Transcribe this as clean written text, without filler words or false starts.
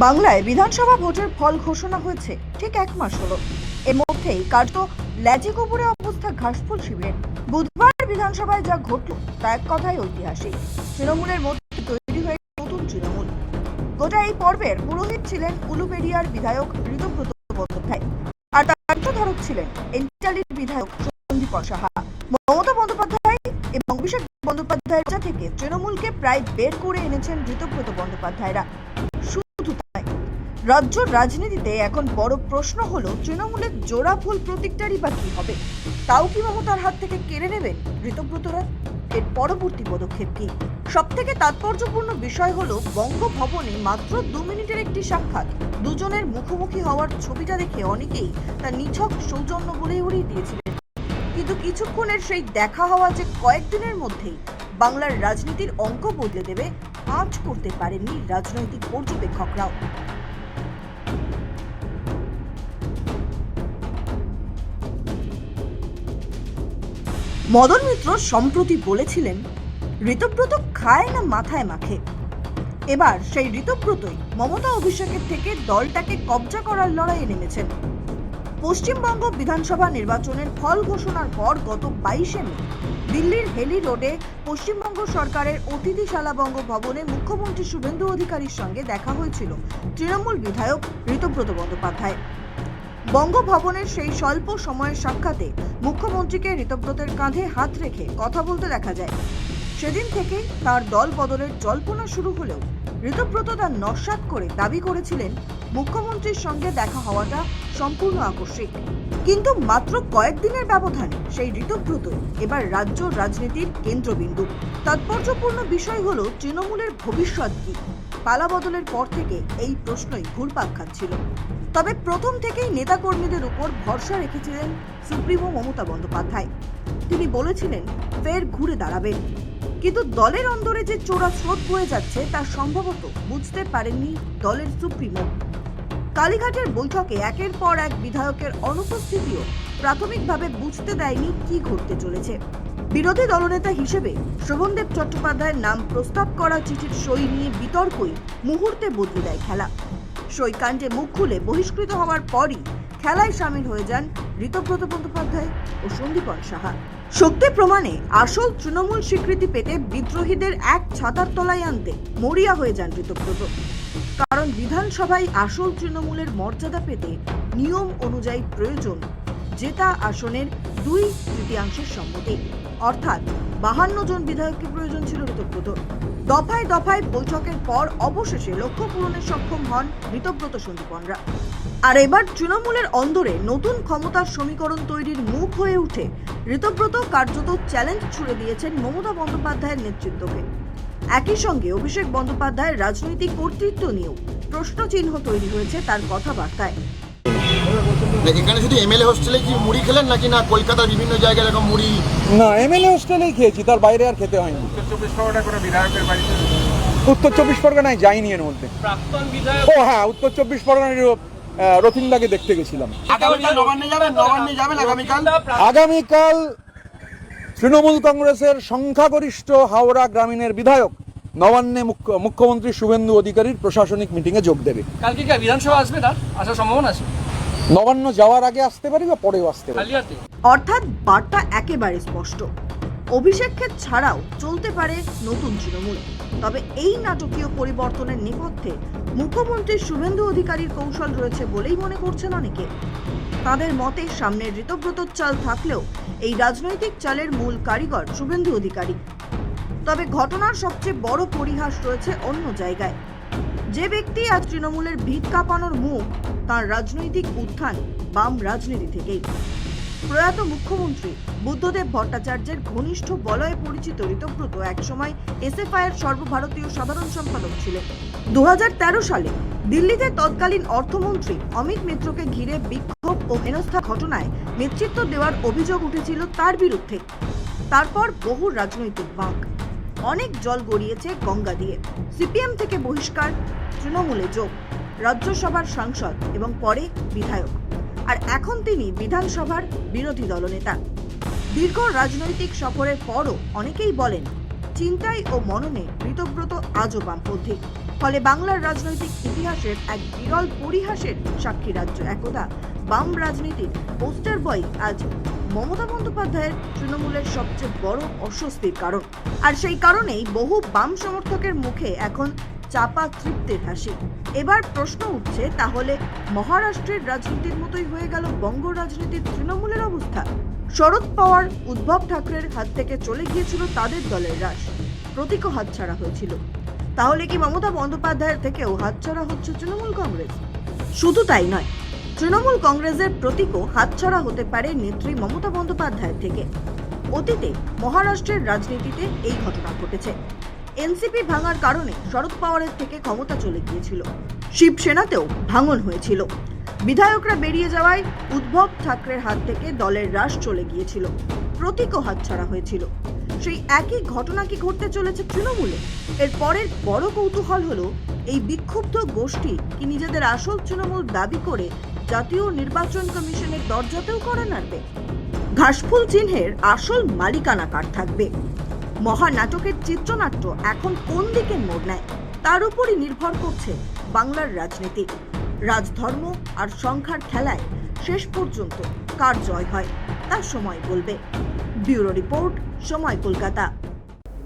বাংলায় বিধানসভা ভোটের ফল ঘোষণা হয়েছে ঠিক এক মাস হলো। এর মধ্যেই কার্যত ল্যাজে গোবরে অবস্থা ঘাসফুল শিবিরের। বুধবার বিধানসভায় যা ঘটল তা এক কথায় ঐতিহাসিক। তৃণমূলের মধ্যে তৈরি হয়ে নতুন তৃণমূল। গোটা এই পর্বের পুরোহিত ছিলেন উলুবেড়িয়ার বিধায়ক ঋতব্রত বন্দ্যোপাধ্যায়, আর তার কার্যধারক ছিলেন এন্টালির বিধায়ক সন্দীপন সাহা। মমতা বন্দ্যোপাধ্যায় এবং অভিষেক বন্দ্যোপাধ্যায়ের থেকে তৃণমূলকে প্রায় বের করে এনেছেন ঋতব্রত বন্দ্যোপাধ্যায়রা। রাজ্য রাজনীতিতে এখন বড় প্রশ্ন হলো তৃণমূলের জোড়া ফুল প্রতীকটারই বা কি হবে? তাও কি মমতার হাত থেকে কেড়ে নেবেন ঋতব্রতরা? এর পরবর্তী পদক্ষেপ কি? সব থেকে তাৎপর্যপূর্ণ বিষয় হলো বঙ্গভবনে মাত্র 2 মিনিটের একটি সাক্ষাৎ। দুজনের মুখোমুখি হওয়ার ছবিটা দেখে অনেকেই তা নিছক সৌজন্য বলেই উড়িয়ে দিয়েছিলেন, কিন্তু কিছুক্ষণের সেই দেখা হওয়া যে কয়েকদিনের মধ্যেই বাংলার রাজনীতির অঙ্ক বদলে দেবে, আঁচ করতে পারেননি রাজনৈতিক পর্যবেক্ষকরাও। মদন মিত্র সম্প্রতি বলেছিলেন, ঋতব্রত খায় না মাথায় মাখে। এবার সেই ঋতব্রতই মমতা অভিষেকের থেকে দলটাকে কবজা করার লড়াইয়ে নেমেছেন। পশ্চিমবঙ্গ বিধানসভা নির্বাচনের ফল ঘোষণার পর গত 22শে মে দিল্লির হেলি রোডে পশ্চিমবঙ্গ সরকারের অতিথিশালা বঙ্গভবনে মুখ্যমন্ত্রী শুভেন্দু অধিকারীর সঙ্গে দেখা হয়েছিল তৃণমূল বিধায়ক ঋতব্রত বন্দ্যোপাধ্যায়। বঙ্গভবনের সেই স্বল্প সময়ের সাক্ষাতে মুখ্যমন্ত্রীকে ঋতব্রতের কাঁধে হাত রেখে কথা বলতে দেখা যায়। সেদিন থেকে তার দল বদলের জল্পনা শুরু হলেও ঋতব্রত তার নস্যাৎ করে দাবি করেছিলেন মুখ্যমন্ত্রীর সঙ্গে দেখা হওয়াটা সম্পূর্ণ আকস্মিক। কিন্তু মাত্র কয়েকদিনের ব্যবধানে সেই ঋতব্রত এবার রাজ্য রাজনীতির কেন্দ্রবিন্দু। তাৎপর্যপূর্ণ বিষয় হলো তৃণমূলের ভবিষ্যৎ কি? পালা বদলের পর থেকে এই প্রশ্নই ঘুরপাক খাচ্ছিল। তবে প্রথম থেকেই নেতাকর্মীদের উপর ভরসা রেখেছিলেন সুপ্রিমো মমতা বন্দ্যোপাধ্যায়। তিনি বলেছিলেন ফের ঘুরে দাঁড়াবেন, কিন্তু দলের অন্দরে যে চোরা স্রোত বয়ে যাচ্ছে তা সম্ভবত বুঝতে পারেননি দলের সুপ্রিমো। কালীঘাটের বৈঠকে একের পর এক বিধায়কের অনুপস্থিতিও প্রাথমিকভাবে বুঝতে দেয়নি কি ঘটতে চলেছে। বিরোধী দলনেতা হিসেবে শোভনদেব চট্টোপাধ্যায়ের নাম প্রস্তাব করা চিঠির সই নিয়ে বিতর্কই মুহূর্তে বদলে দেয় খেলা। সই কাণ্ডে মুখ খুলে বহিষ্কৃত হওয়ার পরই খেলায় সামিল হয়ে যান ঋতব্রত বন্দ্যোপাধ্যায় ও সন্দীপন সাহা। শক্তি প্রমাণে আসল তৃণমূল স্বীকৃতি পেতে বিদ্রোহীদের এক ছাতার তলায় আনতে মরিয়া হয়ে যান ঋতব্রত। কারণ বিধানসভায় আসল তৃণমূলের মর্যাদা পেতে নিয়ম অনুযায়ী প্রয়োজন জেতা আসনের 2/3 সম্মতি, অর্থাৎ 52 জন বিধায়কের প্রয়োজন ছিল ঋতব্রত। দফায় দফায় বৈঠকের পর অবশেষে লক্ষ্য পূরণে সক্ষম হন ঋতব্রত সন্দীপনরা। আর এবার তৃণমূলের অন্দরে নতুন ক্ষমতার সমীকরণ তৈরির মুখ হয়ে উঠে ঋতব্রত কার্যত চ্যালেঞ্জ ছুড়ে দিয়েছেন মমতা বন্দ্যোপাধ্যায়ের নেতৃত্বকে। একই সঙ্গে অভিষেক বন্দ্যোপাধ্যায়ের রাজনৈতিক কর্তৃত্ব নিয়েও প্রশ্নচিহ্ন তৈরি হয়েছে তার কথাবার্তায়। এখানে শুধু এমএলএ হোস্টেলে কি মুড়ি খেলেন নাকি না কলকাতার বিভিন্ন জায়গায় এরকম মুড়ি? না, এমএলএ হোস্টেলেই খেয়েছি, তার বাইরে আর খেতে হয়নি। উত্তর 24 পরগনায় যাইনি এর মধ্যে। ও হ্যাঁ, উত্তর 24 পরগনার রথিনদাকে দেখতে গেছিলাম। আগামীকাল তৃণমূল কংগ্রেসের সংখ্যাগরিষ্ঠ হাওড়া গ্রামীণের বিধায়ক নবান্নে মুখ্যমন্ত্রী শুভেন্দু অধিকারীর প্রশাসনিক মিটিংয়ে যোগ দেবে। কালকে কি বিধানসভা আসবে? তার আসার সম্ভাবনা আছে? নবান্ন যাওয়ার আগে আসতে পারি বা পরেও আসতে পারি। অর্থাৎ বার্তা একেবারে স্পষ্ট, অভিষেককে ছাড়াও চলতে পারে নতুন তৃণমূল। তবে এই নাটকীয় পরিবর্তনের নেপথ্যে মুখ্যমন্ত্রী শুভেন্দু অধিকারীর কৌশল রয়েছে বলেই মনে করছেন অনেকে। তাদের মতে সামনের ঋতব্রতর চাল থাকলেও এই রাজনৈতিক চালের মূল কারিগর শুভেন্দু অধিকারী। তবে ঘটনার সবচেয়ে বড় পরিহাস রয়েছে অন্য জায়গায়। যে ব্যক্তি আজ তৃণমূলের ভিত কাঁপানোর মুখ, তার রাজনৈতিক উত্থান বাম রাজনীতি থেকেই। প্রয়াত মুখ্যমন্ত্রী বুদ্ধদেব ভট্টাচার্যের ঘনিষ্ঠ বলয়ে পরিচিত ঋতব্রত একসময় এসএফআই এর সর্বভারতীয় সাধারণ সম্পাদক ছিলেন। 2013 সালে দিল্লিতে তৎকালীন অর্থমন্ত্রী অমিত মিত্রকে ঘিরে বিক্ষোভ ও হেনস্থা ঘটনায় নেতৃত্ব দেওয়ার অভিযোগ উঠেছিল তার বিরুদ্ধে। তারপর বহু রাজনৈতিক বাঁক, অনেক জল গড়িয়েছে গঙ্গা দিয়ে। সিপিএম থেকে বহিষ্কার, তৃণমূলে যোগ, রাজ্যসভার সাংসদ এবং পরে বিধায়ক, আর এখন তিনি বিধানসভার বিরোধী দলনেতা। দীর্ঘ রাজনৈতিক সফরের পরও অনেকেই বলেন চিন্তায় ও মননে ঋতব্রত আজও বামপন্থী। ফলে বাংলার রাজনৈতিক ইতিহাসের এক বিরল পরিহাসের সাক্ষী রাজ্য একদা বাম রাজনীতির পোস্টার বয় আজ মমতা বন্দ্যোপাধ্যায়ের তৃণমূলের সবচেয়ে বড় অস্বস্তির কারণ। আর সেই কারণেই বহু বাম সমর্থকের মুখে এখন চাপা তৃপ্তির হাসি। এবার প্রশ্ন উঠছে, তাহলে মহারাষ্ট্রের রাজনীতির মতোই হয়ে গেল বঙ্গ রাজনীতির তৃণমূলের অবস্থা? শরদ পাওয়ার, উদ্ধব ঠাকরের হাত থেকে চলে গিয়েছিল তাদের দলের রাশ, প্রতীকও হাতছাড়া হয়েছিল। তাহলে কি মমতা বন্দ্যোপাধ্যায়ের থেকেও হাতছাড়া হচ্ছে তৃণমূল কংগ্রেস? শুধু তাই নয়, তৃণমূল কংগ্রেসের প্রতীকও হাতছাড়া হতে পারে নেত্রী মমতা বন্দ্যোপাধ্যায়ের থেকে। অতীতে মহারাষ্ট্রের রাজনীতিতে এই ঘটনা ঘটেছে। এনসিপি ভাঙার কারণে শরদ পাওয়ারের থেকে ক্ষমতা চলে গিয়েছিল, শিবসেনাতেও ভাঙন হয়েছিল। বিধায়করা বেরিয়ে যাওয়ায় উদ্ধব ঠাকরের হাত থেকে দলের রাশ চলে গিয়েছিল, প্রতীকও হাতছাড়া হয়েছিল। সেই একই ঘটনা কি ঘটতে চলেছে তৃণমূলে? এর পরের বড় কৌতূহল হলো, এই বিক্ষুব্ধ গোষ্ঠী কি নিজেদের আসল তৃণমূল দাবি করে জাতীয় নির্বাচন কমিশনের দরজাতেও কড়া নাড়বে? ঘাসফুল চিহ্নের আসল মালিকানা কার থাকবে? মহানাটকের চিত্রনাট্য এখন কোন দিকে মোড় নেয়, তার উপরই নির্ভর করছে বাংলার রাজনীতি। রাজধর্ম আর সংখ্যার খেলায় শেষ পর্যন্ত কার জয় হয় তা সময় বলবে। ব্যুরো রিপোর্ট, সময় কলকাতা।